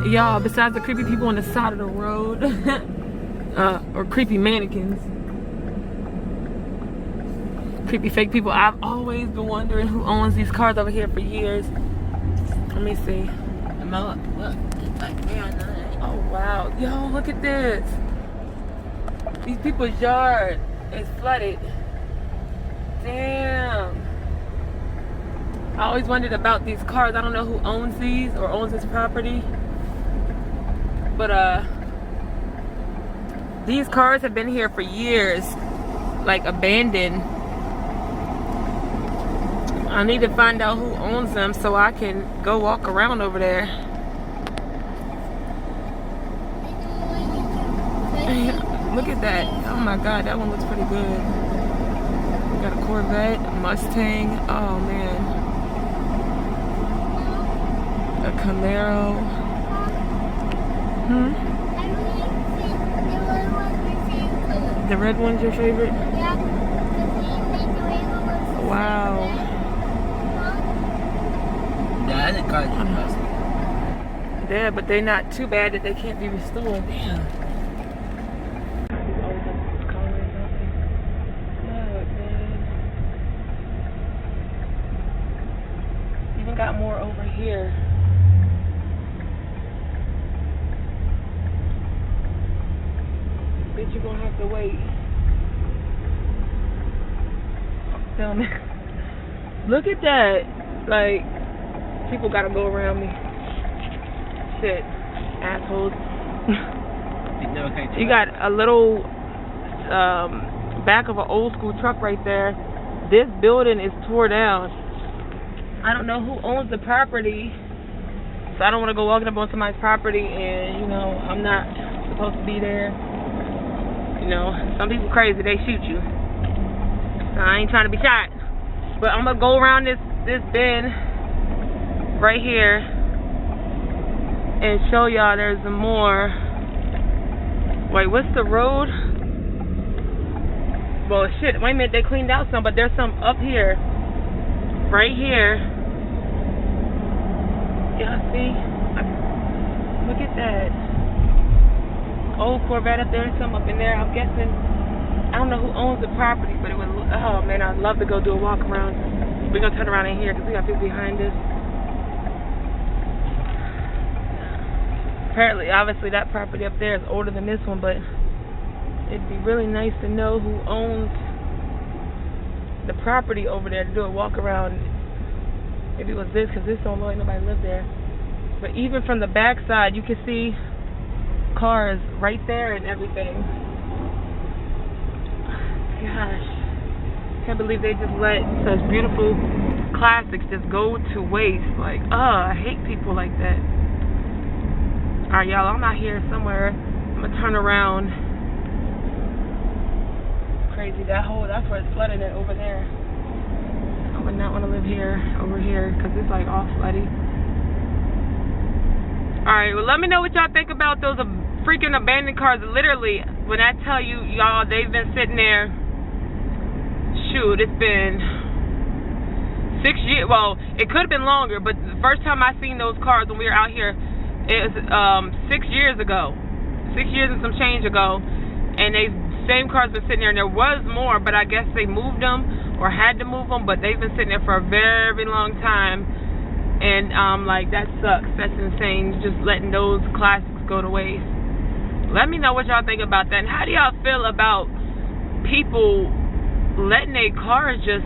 Y'all, besides the creepy people on the side of the road, or creepy mannequins, creepy fake people, I've always been wondering who owns these cars over here for years. Let me see. Look, it's like Oh wow, yo, look at this. These people's yard is flooded. Damn. I always wondered about these cars. I don't know who owns these or owns this property. But these cars have been here for years, like abandoned. I need to find out who owns them so I can go walk around over there. Look at that. Oh my god, that one looks pretty good. We got a Corvette, a Mustang. Oh man. A Camaro. The red one's your favorite? Yeah. Wow. Yeah, I think cars are best. Yeah, but they're not too bad that they can't be restored. Damn. Even got more over here. Bitch, you're gonna have to wait. Down there. Look at that. Like, people gotta go around me. Shit. Assholes. You got a little back of an old school truck right there. This building is tore down. I don't know who owns the property, so I don't want to go walking up on somebody's property and, you know, I'm not supposed to be there. You know, some people crazy, they shoot you. I ain't trying to be shot. But I'm gonna go around this bend right here and show y'all there's some more. Wait, what's the road? Well, shit, wait a minute, they cleaned out some, but there's some up here. Right here. Y'all see? Look at that. Old Corvette up there, some up in there. I'm guessing, I don't know who owns the property, but it would, oh man, I'd love to go do a walk around. We're gonna turn around in here because we got people behind us. Apparently, obviously that property up there is older than this one, but it'd be really nice to know who owns the property over there to do a walk around. Maybe it was this, because this don't look like nobody lived there. But even from the back side, you can see cars right there and everything. Gosh, can't believe they just let such beautiful classics just go to waste. Like, I hate people like that. Alright, y'all, I'm out here somewhere. I'm gonna turn around. Crazy, that's where it's flooded at over there. I would not want to live here, over here, because it's like all flooded. Alright, well, let me know what y'all think about those freaking abandoned cars. Literally, when I tell you, y'all, they've been sitting there. Shoot, it's been 6 years. Well, it could have been longer, but the first time I seen those cars when we were out here, it was 6 years ago. 6 years and some change ago. And they same cars been sitting there, and there was more, but I guess they moved them or had to move them, but they've been sitting there for a very long time. And like, that sucks. That's insane, just letting those classics go to waste. Let me know what y'all think about that. And how do y'all feel about people letting their cars just,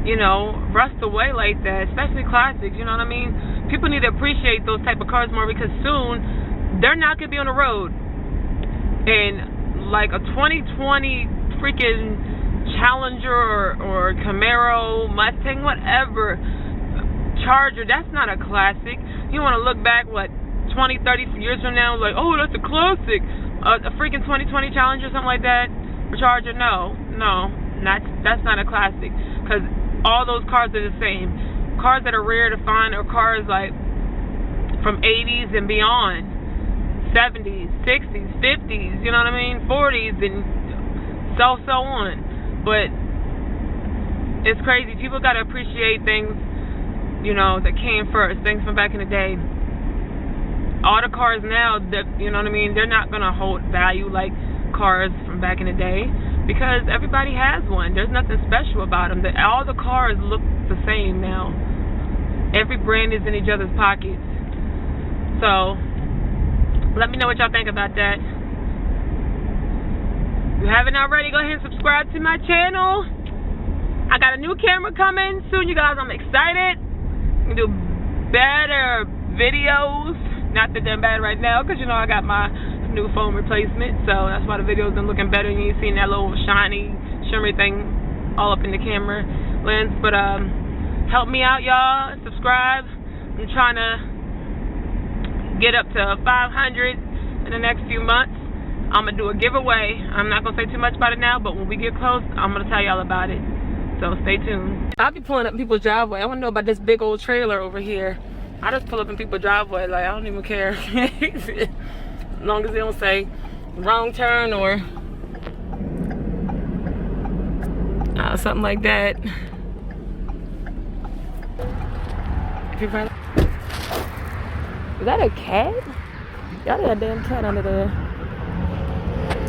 you know, rust away like that, especially classics, you know what I mean? People need to appreciate those type of cars more, because soon they're not going to be on the road. And like a 2020 freaking Challenger or Camaro, Mustang, whatever, Charger, that's not a classic. You want to look back, what, 20, 30 years from now, like, oh, that's a classic. A freaking 2020 Challenger, something like that, or Charger, no, that's not a classic, because all those cars are the same. Cars that are rare to find are cars like from 80s and beyond, 70s, 60s, 50s, you know what I mean, 40s, and so on. But it's crazy. People got to appreciate things, you know, that came first, things from back in the day. all the cars now, you know what I mean, they're not going to hold value like cars from back in the day because everybody has one. There's nothing special about them. All the cars look the same now. Every brand is in each other's pockets. So let me know what y'all think about that. If you haven't already, go ahead and subscribe to my channel. I got a new camera coming soon, you guys. I'm excited. I'm gonna do better videos. Not that they're bad right now, because you know I got my new phone replacement, so that's why the videos been looking better. And you seen that little shiny, shimmery thing all up in the camera lens. But help me out, y'all. Subscribe. I'm trying to get up to 500 in the next few months. I'm gonna do a giveaway. I'm not gonna say too much about it now, but when we get close, I'm gonna tell y'all about it. So stay tuned. I'll be pulling up people's driveway. I wanna know about this big old trailer over here. I just pull up in people's driveway, like I don't even care. As long as they don't say wrong turn or something like that. Is that a cat? Y'all got a damn cat under there.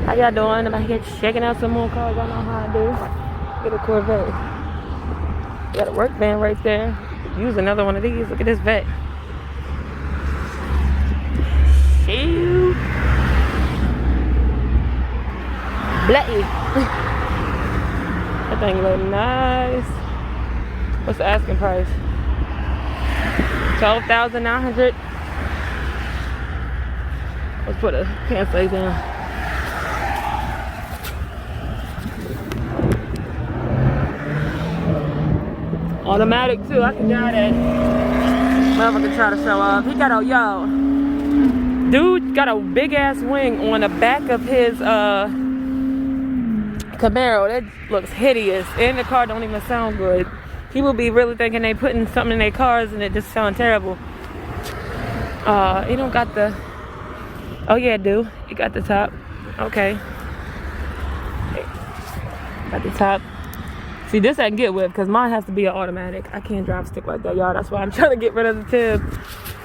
How y'all doing? I'm out here checking out some more cars. I know how I do. Get a Corvette. Got a work van right there. Use another one of these. Look at this vet. Shoot. Bloody. That thing look nice. What's the asking price? $12,900. Let's put a cancel down. Automatic too. I can drive that. Motherfucker try to show off. He got a dude got a big ass wing on the back of his Camaro. That looks hideous, and the car don't even sound good. People be really thinking they putting something in their cars and it just sound terrible. He don't got the. Oh yeah, it do. He got the top. Okay. Got the top. See, this I can get with because mine has to be an automatic. I can't drive stick like that, y'all. That's why I'm trying to get rid of the tip.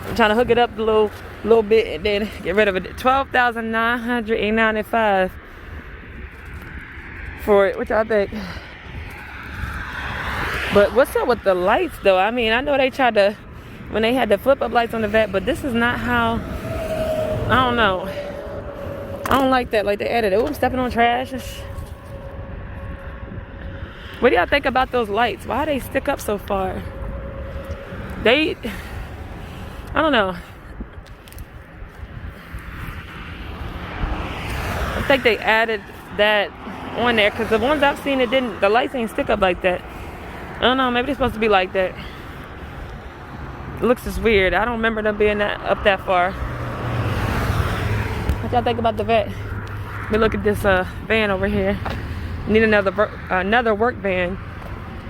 I'm trying to hook it up a little bit and then get rid of it. $12,995 for it. What y'all think? But what's up with the lights, though? I mean, I know they tried to, when they had the flip-up lights on the vet, but this is not how, I don't know. I don't like that. Like, they added it. Oh, I'm stepping on trash. What do y'all think about those lights? Why do they stick up so far? I don't know. I think they added that on there because the ones I've seen, the lights ain't stick up like that. I don't know, maybe they're supposed to be like that. It looks just weird. I don't remember them being up that far. What y'all think about the vet? Let me look at this van over here. Need another work van,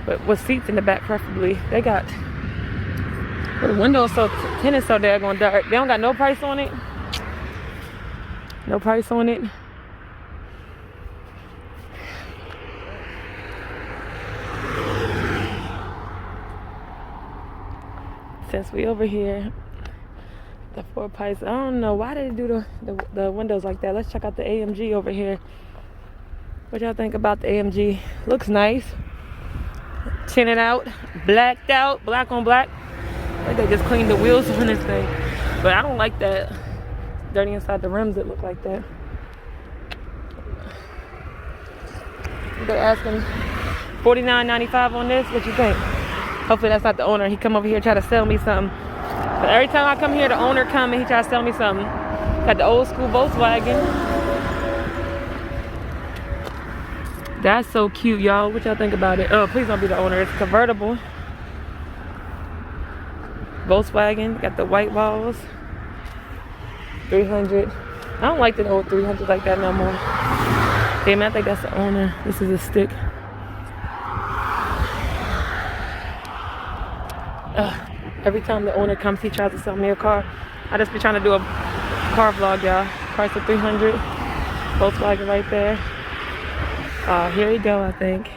but with seats in the back preferably. They got the windows so tinted so daggone dark. They don't got no price on it. No price on it. Since we over here, the 4 pipes. I don't know why they do the windows like that. Let's check out the AMG over here. What y'all think about the AMG? Looks nice. Tinted out, blacked out, black on black. Like they just cleaned the wheels on this thing. But I don't like that. Dirty inside the rims that look like that. They're asking $49.95 on this. What you think? Hopefully that's not the owner. He come over here and try to sell me something. But every time I come here, the owner come and he try to sell me something. Got the old school Volkswagen. That's so cute, y'all. What y'all think about it? Oh, please don't be the owner. It's convertible. Volkswagen. Got the white walls. 300. I don't like the old 300 like that no more. Damn, I think that's the owner. This is a stick. Every time the owner comes, he tries to sell me a car. I just be trying to do a car vlog, y'all. Price of 300. Volkswagen right there. Here we go, I think.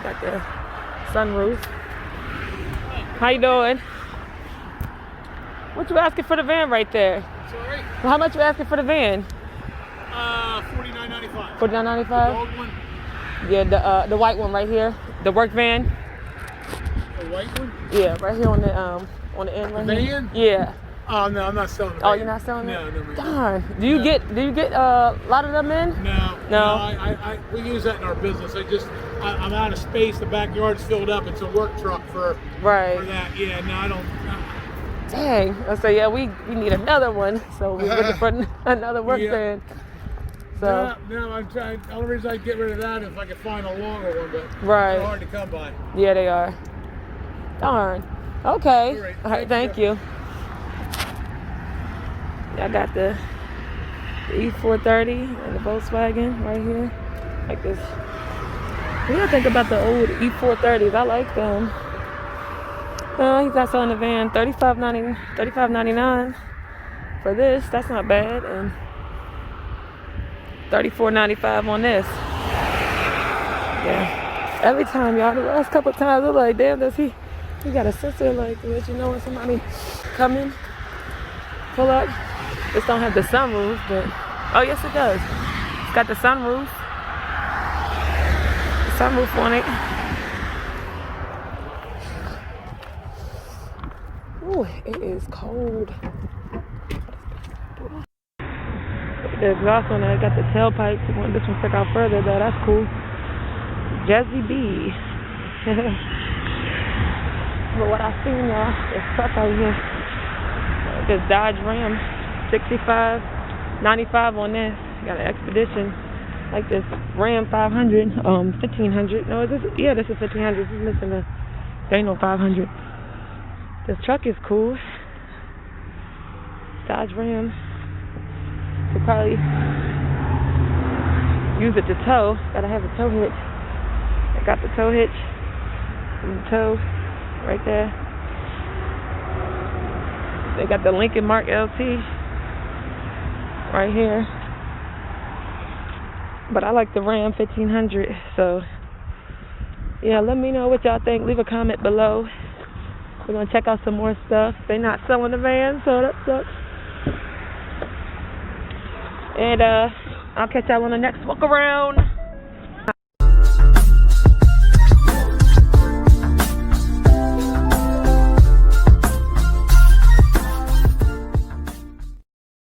Got the sunroof. How you doing? What you asking for the van right there? Sorry? Well, how much you asking for the van? $49.95. $49.95? Gold one? Yeah, the white one right here. The work van. The white one? Yeah, right here on the end right The here. van? Yeah. Oh no, I'm not selling the Oh, van. you're not selling it? No, no. Darn. Do you get a lot of them in? No. No? We use that in our business. I'm out of space. The backyard's filled up. It's a work truck for that. Yeah, no, I don't. No. Dang. I say, yeah, we need another one. So we're looking for another work van. So. No, I'm trying. The only reason I get rid of that is if I can find a longer one, but they're hard to come by. Yeah, they are. Darn. Okay. All right, thank you. I got the E430 and the Volkswagen right here. Like this. What do you think about the old E430s? I like them. He's not selling the van. $35.99 for this. That's not bad. And $34.95 on this. Yeah. Every time, y'all, the last couple of times, I'm like, damn, does he got a sensor like to let you know when somebody coming, pull up. This don't have the sunroof, but oh yes it does. It's got the sunroof. The sunroof on it. Ooh, it is cold. The exhaust on it, got the tailpipes. You want this one stick out further though, that's cool. Jazzy B. But what I seen, y'all, this truck out here, this Dodge Ram, $65.95 on this. Got an Expedition, like this Ram 500, 1500. No, is this? Yeah, this is 1500. This is missing the Dano 500. This truck is cool. Dodge Ram. Could probably use it to tow. Gotta have a tow hitch. I got the tow hitch and the tow right there. They got the Lincoln Mark LT right here. But I like the Ram 1500. So yeah, let me know what y'all think. Leave a comment below. We're gonna check out some more stuff. They're not selling the van, so that sucks. And I'll catch y'all on the next walk around.